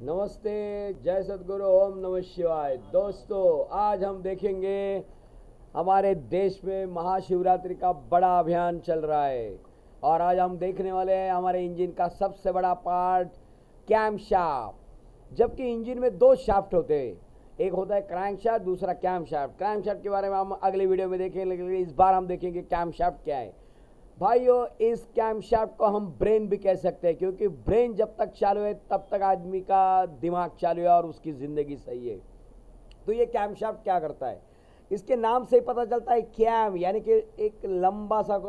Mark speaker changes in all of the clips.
Speaker 1: नमस्ते, जय सद्गुरु, ओम नमः शिवाय। दोस्तों, आज हम देखेंगे हमारे देश में महाशिवरात्रि का बड़ा अभियान चल रहा है। और आज हम देखने वाले हैं हमारे इंजन का सबसे बड़ा पार्ट, कैम शाफ्ट। जबकि इंजन में दो शाफ्ट होते हैं, एक होता है क्रैंक शाफ्ट, दूसरा कैम शाफ्ट। क्रैंक शाफ्ट के बारे में हम अगले वीडियो में देखेंगे, लेकिन इस बार हम देखेंगे कैम शाफ्ट क्या है। भाइयों, इस कैम शाफ्ट को हम ब्रेन भी कह सकते हैं, क्योंकि ब्रेन जब तक चालू है तब तक आदमी का दिमाग चालू है और उसकी ज़िंदगी सही है। तो ये कैम शाफ्ट क्या करता है, इसके नाम से ही पता चलता है। कैम यानी कि एक लंबा सा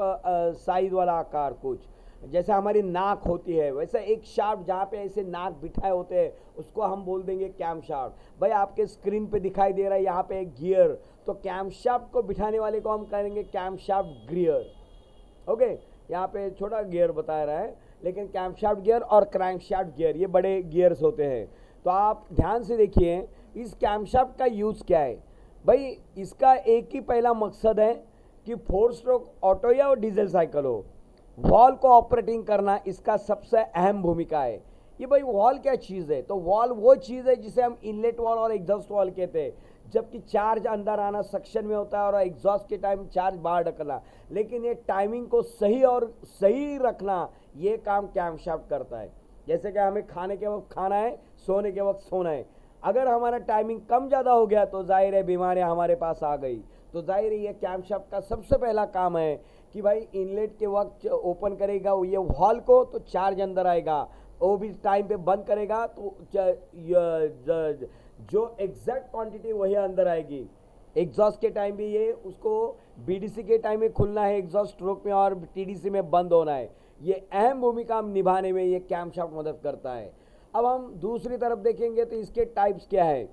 Speaker 1: साइज वाला आकार, कुछ जैसे हमारी नाक होती है वैसे एक शाफ्ट जहाँ पे ऐसे नाक बिठाए होते हैं उसको हम बोल देंगे कैम शाफ्ट। भाई, आपके स्क्रीन पे दिखाई दे रहा है यहाँ पे एक गियर, तो कैम शाफ्ट को बिठाने वाले को हम कहेंगे कैम शाफ्ट गियर। ओके, यहाँ पे छोटा गियर बता रहा है, लेकिन कैमशाफ्ट गियर और क्रैंकशाफ्ट गियर ये बड़े गियर्स होते हैं। तो आप ध्यान से देखिए, इस कैमशाफ्ट का यूज़ क्या है। भाई, इसका एक ही पहला मकसद है कि 4 स्ट्रोक ऑटो या डीजल साइकिल हो, वॉल को ऑपरेटिंग करना इसका सबसे अहम भूमिका है। ये भाई वॉल क्या चीज़ है, तो वॉल वो चीज़ है जिसे हम इनलेट वॉल और एग्जॉस्ट वॉल कहते हैं। जबकि चार्ज अंदर आना सक्शन में होता है और एग्जॉस्ट के टाइम चार्ज बाहर ढकना, लेकिन ये टाइमिंग को सही और सही रखना ये काम कैमशाफ्ट करता है। जैसे कि हमें खाने के वक्त खाना है, सोने के वक्त सोना है। अगर हमारा टाइमिंग कम ज़्यादा हो गया तो जाहिर है बीमारियां हमारे पास आ गई। तो जाहिर है ये कैमशाफ्ट का सबसे पहला काम है कि भाई इनलेट के वक्त ओपन करेगा ये वॉल को तो चार्ज अंदर आएगा, वो भी टाइम पे बंद करेगा तो जो एग्जैक्ट क्वांटिटी वही अंदर आएगी। एग्जॉस्ट के टाइम भी ये उसको बीडीसी के टाइम में खुलना है एग्जॉस्ट स्ट्रोक में, और टीडीसी में बंद होना है। ये अहम भूमिका निभाने में ये कैमशाफ्ट मदद करता है। अब हम दूसरी तरफ देखेंगे तो इसके टाइप्स क्या है।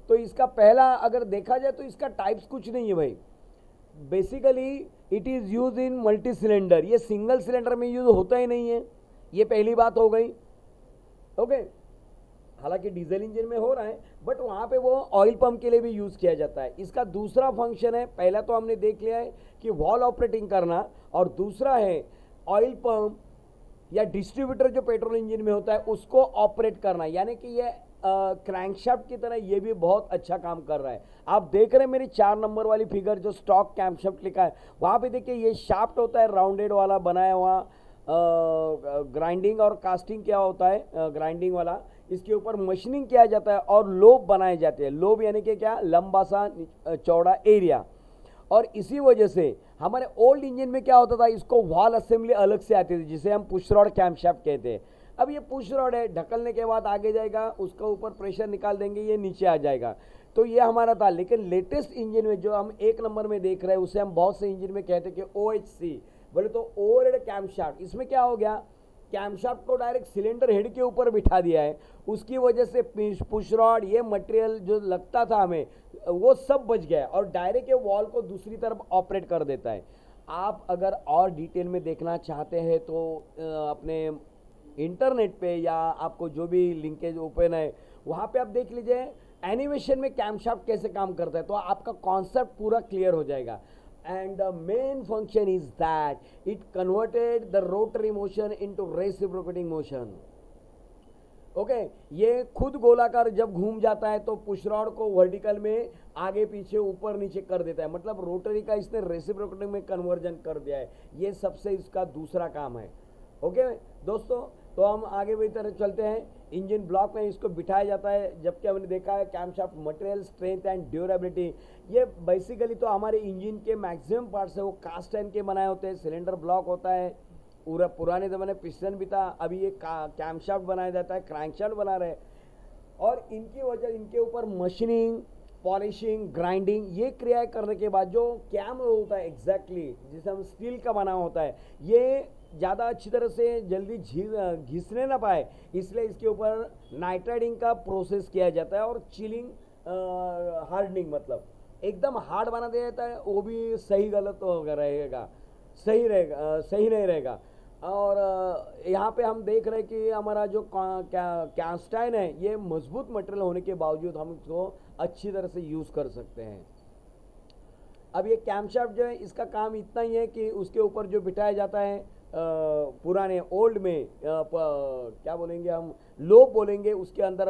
Speaker 1: तो इसका पहला अगर देखा जाए तो इसका टाइप्स कुछ नहीं है भाई। Basically it is use in multi cylinder, ये सिंगल सिलेंडर में यूज होता ही नहीं है, ये पहली बात हो गई। ओके, हालांकि डीजल इंजन में हो रहा है बट वहाँ पे वो ऑयल पंप के लिए भी यूज़ किया जाता है। इसका दूसरा फंक्शन है, पहला तो हमने देख लिया है कि वॉल ऑपरेटिंग करना, और दूसरा है ऑयल पंप या डिस्ट्रीब्यूटर जो पेट्रोल इंजन में होता है उसको ऑपरेट करना। यानी कि ये क्रैंकशाफ्ट की तरह ये भी बहुत अच्छा काम कर रहा है। आप देख रहे हैं मेरी 4 नंबर वाली फिगर जो स्टॉक कैमशाफ्ट लिखा है, वहाँ पे देखिए ये शाफ्ट होता है राउंडेड वाला बनाया हुआ। ग्राइंडिंग और कास्टिंग क्या होता है, ग्राइंडिंग वाला, इसके ऊपर मशीनिंग किया जाता है और लोब बनाए जाते हैं। लोब यानी कि क्या, लंबा सा चौड़ा एरिया। और इसी वजह से हमारे ओल्ड इंजन में क्या होता था, इसको वॉल असेंबली अलग से आती थी जिसे हम पुश रॉड कैमशाफ्ट कहते हैं। अब ये पुश रॉड है, ढकलने के बाद आगे जाएगा, उसका ऊपर प्रेशर निकाल देंगे, ये नीचे आ जाएगा। तो ये हमारा था। लेकिन लेटेस्ट इंजन में जो हम 1 नंबर में देख रहे हैं उसे हम बहुत से इंजन में कहते हैं कि OHC, बोले तो ओवरहेड कैमशाफ्ट। इसमें क्या हो गया, कैमशाफ्ट को डायरेक्ट सिलेंडर हेड के ऊपर बिठा दिया है। उसकी वजह से पुश रॉड ये मटेरियल जो लगता था हमें वो सब बच गया है और डायरेक्ट ये वॉल को दूसरी तरफ ऑपरेट कर देता है। आप अगर और डिटेल में देखना चाहते हैं तो अपने इंटरनेट पे या आपको जो भी लिंकेज ओपन है वहाँ पे आप देख लीजिए एनिमेशन में कैमशाफ्ट कैसे काम करता है, तो आपका कॉन्सेप्ट पूरा क्लियर हो जाएगा। And the main function is that it converted the rotary motion into reciprocating motion. Okay, ये खुद गोलाकार जब घूम जाता है तो पुश रॉड को वर्टिकल में आगे पीछे ऊपर नीचे कर देता है, मतलब रोटरी का इसने रेसिप्रोकेटिंग में कन्वर्जन कर दिया है। ये सबसे इसका दूसरा काम है। ओके दोस्तों, तो हम आगे भी तरह चलते हैं। इंजन ब्लॉक में इसको बिठाया जाता है, जबकि हमने देखा है camshaft material strength and durability. ये बेसिकली तो हमारे इंजन के मैक्सिमम पार्ट्स है वो कास्ट आयरन के बनाए होते हैं। सिलेंडर ब्लॉक होता है, पूरा पुराने ज़माने पिस्टन भी था, अभी ये कैमशाफ्ट बनाया जाता है, क्रैंकशाफ्ट बना रहे हैं। और इनकी वजह, इनके ऊपर मशीनिंग, पॉलिशिंग, ग्राइंडिंग ये क्रियाएं करने के बाद जो कैम होता है एग्जैक्टली जिसे हम स्टील का बना होता है, ये ज़्यादा अच्छी तरह से जल्दी घिसने ना पाए, इसलिए इसके ऊपर नाइट्राइडिंग का प्रोसेस किया जाता है और चिलिंग, हार्डनिंग, मतलब एकदम हार्ड बना दिया जाता है। वो भी सही गलत रहेगा, सही रहेगा, सही नहीं रहेगा। और यहाँ पे हम देख रहे हैं कि हमारा जो कैस्टाइन है ये मजबूत मटेरियल होने के बावजूद हम इसको अच्छी तरह से यूज़ कर सकते हैं। अब ये कैमशाफ्ट जो है इसका काम इतना ही है कि उसके ऊपर जो बिठाया जाता है पुराने ओल्ड में क्या बोलेंगे हम, लोब बोलेंगे, उसके अंदर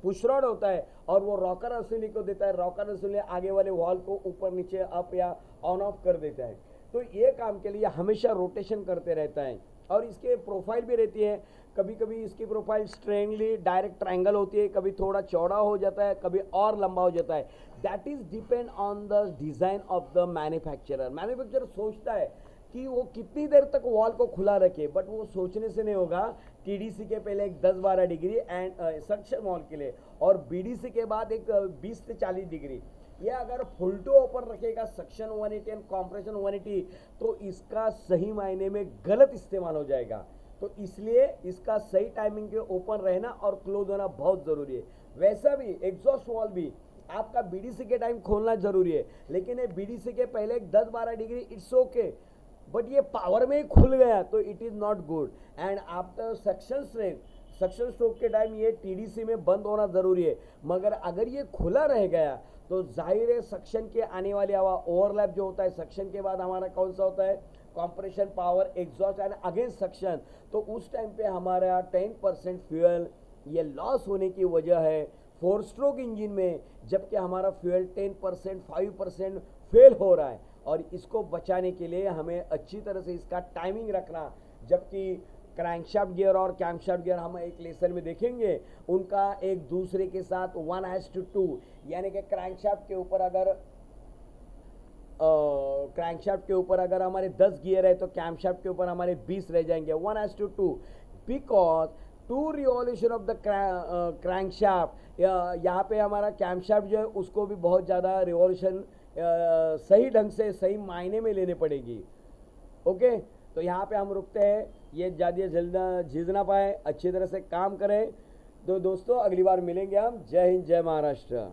Speaker 1: पुश रॉड होता है और वो रॉकर असली को देता है। रॉकर असली आगे वाले वॉल को ऊपर नीचे अप या ऑन ऑफ कर देता है। तो ये काम के लिए हमेशा रोटेशन करते रहता है। और इसके प्रोफाइल भी रहती है, कभी कभी इसकी प्रोफाइल स्ट्रेंगली डायरेक्ट ट्रायंगल होती है, कभी थोड़ा चौड़ा हो जाता है, कभी और लंबा हो जाता है। That is depend on the design of the manufacturer. Manufacturer सोचता है कि वो कितनी देर तक वॉल को खुला रखे, बट वो सोचने से नहीं होगा। टीडीसी के पहले एक 10-12 डिग्री एंड सक्शन वॉल के लिए, और बीडीसी के बाद एक 20 से 40 डिग्री। ये अगर फुल टू ओपन रखेगा सक्शन 180 एंड कॉम्प्रेशन 180, तो इसका सही मायने में गलत इस्तेमाल हो जाएगा। तो इसलिए इसका सही टाइमिंग के ओपन रहना और क्लोज होना बहुत ज़रूरी है। वैसा भी एग्जॉस्ट वॉल भी आपका बीडीसी के टाइम खोलना जरूरी है, लेकिन ये बीडीसी के पहले 10-12 डिग्री इट्स ओके, बट ये पावर में ही खुल गया तो it is not good. And after suction stroke के टाइम ये टीडीसी में बंद होना ज़रूरी है। मगर अगर ये खुला रह गया तो जाहिर है सक्शन के आने वाली हवा, ओवरलैप जो होता है सक्शन के बाद हमारा कौन सा होता है, compression power, exhaust and against suction, तो उस टाइम पे हमारा 10% फ्यूल ये लॉस होने की वजह है 4 स्ट्रोक इंजन में, जबकि हमारा फ्यूल 10% 5% फेल हो रहा है। और इसको बचाने के लिए हमें अच्छी तरह से इसका टाइमिंग रखना, जबकि क्रैंकशाफ्ट गियर और कैमशाफ्ट गियर हम एक लेसन में देखेंगे, उनका एक दूसरे के साथ 1:2, यानी कि क्रैंकशाफ्ट के ऊपर अगर हमारे 10 गियर है तो कैमशाफ्ट के ऊपर हमारे 20 रह जाएंगे, 1:2, because 2 revolution of the crankshaft. यहाँ पे हमारा कैमशाफ्ट जो है उसको भी बहुत ज़्यादा रिवॉल्यूशन सही ढंग से सही मायने में लेने पड़ेगी। ओके, तो यहाँ पे हम रुकते हैं, ये ज़्यादा झील ना पाए, अच्छी तरह से काम करें। तो दोस्तों अगली बार मिलेंगे हम। जय हिंद, जय महाराष्ट्र।